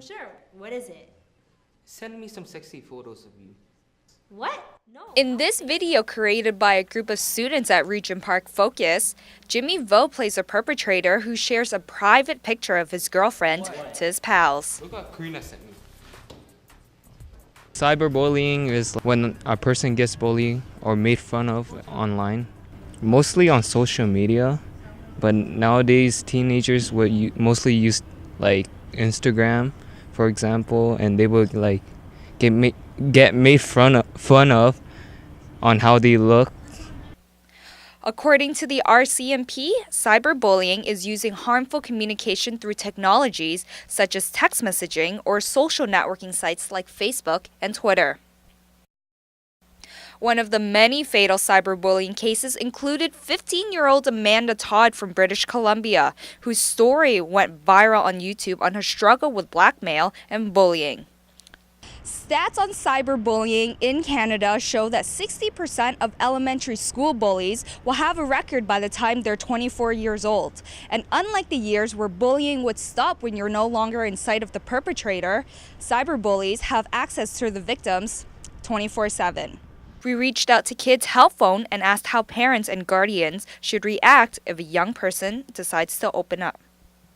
Sure. What is it? Send me some sexy photos of you. What? No. In this video created by a group of students at Regent Park Focus, Jimmy Vo plays a perpetrator who shares a private picture of his girlfriend to his pals. Look what Karina sent me. Cyberbullying is when a person gets bullied or made fun of online, mostly on social media. But nowadays, teenagers would mostly use like Instagram, for example, and they would like get made fun of on how they look. According to the RCMP, cyberbullying is using harmful communication through technologies such as text messaging or social networking sites like Facebook and Twitter. One of the many fatal cyberbullying cases included 15-year-old Amanda Todd from British Columbia, whose story went viral on YouTube on her struggle with blackmail and bullying. Stats on cyberbullying in Canada show that 60% of elementary school bullies will have a record by the time they're 24 years old. And unlike the years where bullying would stop when you're no longer in sight of the perpetrator, cyberbullies have access to the victims 24/7. We reached out to Kids Help Phone and asked how parents and guardians should react if a young person decides to open up.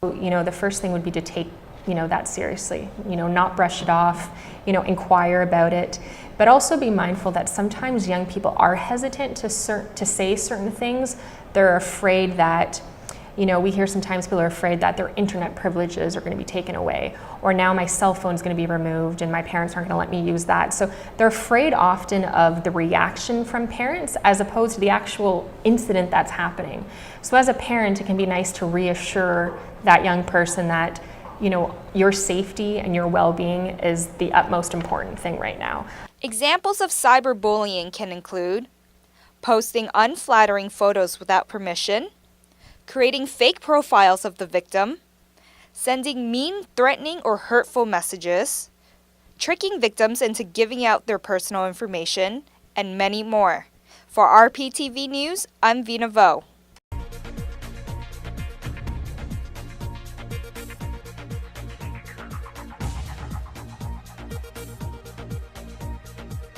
The first thing would be to take that seriously, not brush it off, inquire about it, but also be mindful that sometimes young people are hesitant to say certain things. They're afraid that, we hear sometimes people are afraid that their internet privileges are going to be taken away, or now my cell phone is going to be removed and my parents aren't going to let me use that. So they're afraid often of the reaction from parents as opposed to the actual incident that's happening. So as a parent, it can be nice to reassure that young person that your safety and your well-being is the utmost important thing right now. Examples of cyberbullying can include posting unflattering photos without permission, creating fake profiles of the victim, sending mean, threatening, or hurtful messages, tricking victims into giving out their personal information, and many more. For RPTV News, I'm Vina Vo.